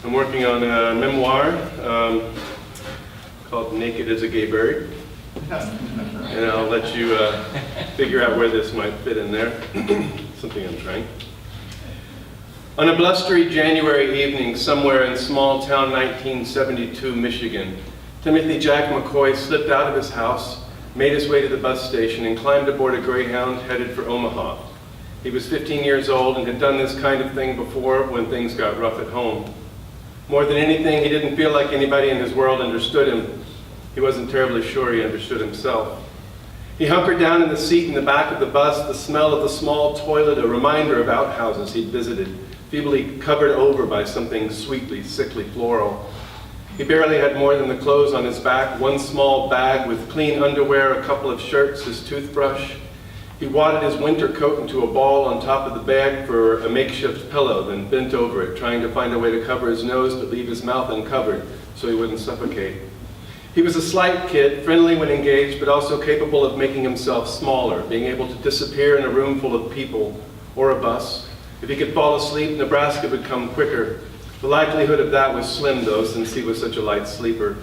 I'm working on a memoir called Naked as a Gay Bird. And I'll let you figure out where this might fit in there. Something I'm trying. On a blustery January evening somewhere in small town 1972 Michigan, Timothy Jack McCoy slipped out of his house, made his way to the bus station, and climbed aboard a Greyhound headed for Omaha. He was 15 years old and had done this kind of thing before when things got rough at home. More than anything, he didn't feel like anybody in his world understood him. He wasn't terribly sure he understood himself. He hunkered down in the seat in the back of the bus, the smell of the small toilet a reminder of outhouses he'd visited, feebly covered over by something sweetly, sickly floral. He barely had more than the clothes on his back, one small bag with clean underwear, a couple of shirts, his toothbrush. He wadded his winter coat into a ball on top of the bag for a makeshift pillow, then bent over it, trying to find a way to cover his nose but leave his mouth uncovered so he wouldn't suffocate. He was a slight kid, friendly when engaged, but also capable of making himself smaller, being able to disappear in a room full of people or a bus. If he could fall asleep, Nebraska would come quicker. The likelihood of that was slim, though, since he was such a light sleeper.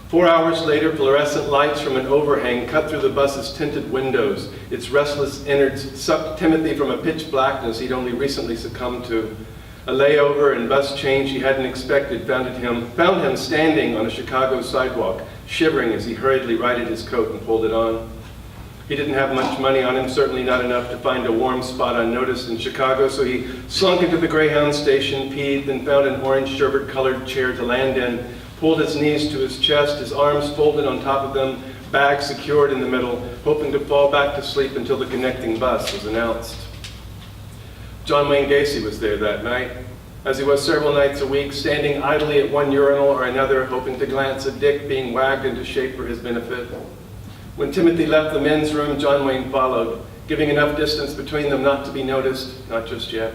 4 hours later, fluorescent lights from an overhang cut through the bus's tinted windows. Its restless innards sucked Timothy from a pitch blackness he'd only recently succumbed to. A layover and bus change he hadn't expected found him standing on a Chicago sidewalk, shivering as he hurriedly righted his coat and pulled it on. He didn't have much money on him, certainly not enough to find a warm spot unnoticed in Chicago, so he slunk into the Greyhound station, peed, then found an orange sherbet-colored chair to land in, pulled his knees to his chest, his arms folded on top of them, bag secured in the middle, hoping to fall back to sleep until the connecting bus was announced. John Wayne Gacy was there that night, as he was several nights a week, standing idly at one urinal or another, hoping to glance a dick being wagged into shape for his benefit. When Timothy left the men's room, John Wayne followed, giving enough distance between them not to be noticed, not just yet.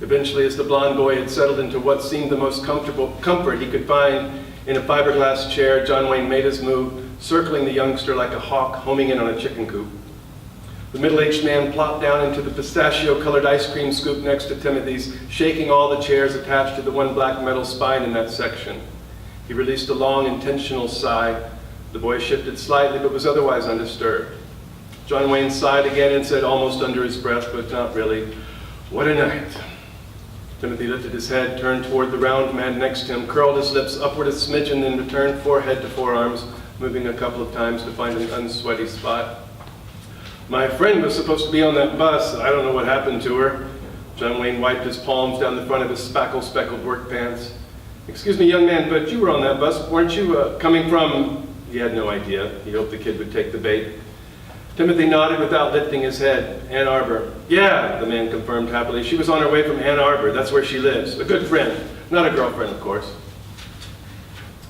Eventually, as the blond boy had settled into what seemed the most comfortable comfort he could find in a fiberglass chair, John Wayne made his move, circling the youngster like a hawk homing in on a chicken coop. The middle-aged man plopped down into the pistachio-colored ice cream scoop next to Timothy's, shaking all the chairs attached to the one black metal spine in that section. He released a long, intentional sigh. The boy shifted slightly, but was otherwise undisturbed. John Wayne sighed again and said, almost under his breath, but not really, "What a night." Timothy lifted his head, turned toward the round man next to him, curled his lips upward a smidgen, then returned forehead to forearms, moving a couple of times to find an unsweaty spot. "My friend was supposed to be on that bus. I don't know what happened to her." John Wayne wiped his palms down the front of his spackle-speckled work pants. "Excuse me, young man, but you were on that bus. Weren't you coming from..." He had no idea. He hoped the kid would take the bait. Timothy nodded without lifting his head. "Ann Arbor." "Yeah," the man confirmed happily. "She was on her way from Ann Arbor. That's where she lives. A good friend. Not a girlfriend, of course."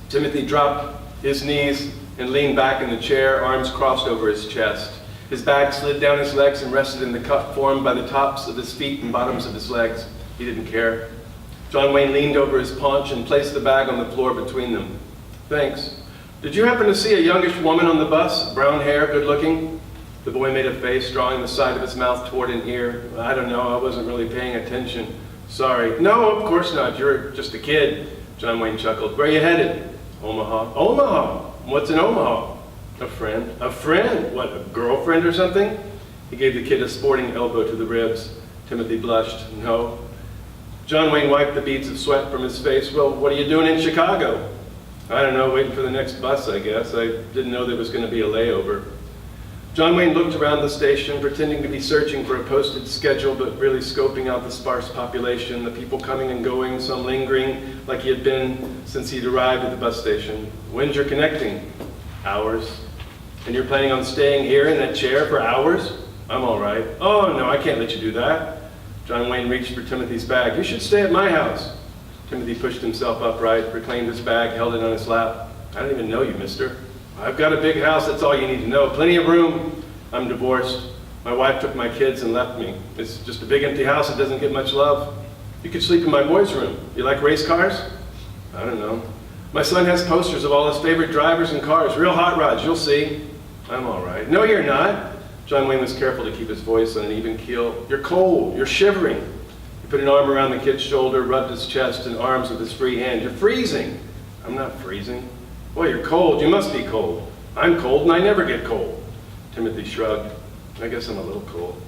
Timothy dropped his knees and leaned back in the chair, arms crossed over his chest. His bag slid down his legs and rested in the cup formed by the tops of his feet and bottoms of his legs. He didn't care. John Wayne leaned over his paunch and placed the bag on the floor between them. "Thanks. Did you happen to see a youngish woman on the bus? Brown hair, good looking?" The boy made a face, drawing the side of his mouth toward an ear. "I don't know, I wasn't really paying attention. Sorry." "No, of course not, you're just a kid." John Wayne chuckled. "Where are you headed?" "Omaha." "Omaha? What's in Omaha?" "A friend." "A friend? What, a girlfriend or something?" He gave the kid a sporting elbow to the ribs. Timothy blushed. "No." John Wayne wiped the beads of sweat from his face. "Well, what are you doing in Chicago?" "I don't know, waiting for the next bus, I guess. I didn't know there was going to be a layover." John Wayne looked around the station, pretending to be searching for a posted schedule, but really scoping out the sparse population, the people coming and going, some lingering, like he had been since he'd arrived at the bus station. "When's your connecting?" "Hours." "And you're planning on staying here in that chair for hours?" "I'm all right." "Oh, no, I can't let you do that." John Wayne reached for Timothy's bag. "You should stay at my house." Timothy pushed himself upright, reclaimed his bag, held it on his lap. "I don't even know you, mister." "I've got a big house, that's all you need to know. Plenty of room. I'm divorced. My wife took my kids and left me. It's just a big empty house that doesn't get much love. You could sleep in my boys' room. You like race cars?" "I don't know." "My son has posters of all his favorite drivers and cars. Real hot rods, you'll see." "I'm all right." "No, you're not." John Wayne was careful to keep his voice on an even keel. "You're cold. You're shivering." He put an arm around the kid's shoulder, rubbed his chest and arms with his free hand. "You're freezing." "I'm not freezing." "Well, you're cold. You must be cold." "I'm cold and I never get cold." Timothy shrugged. "I guess I'm a little cold."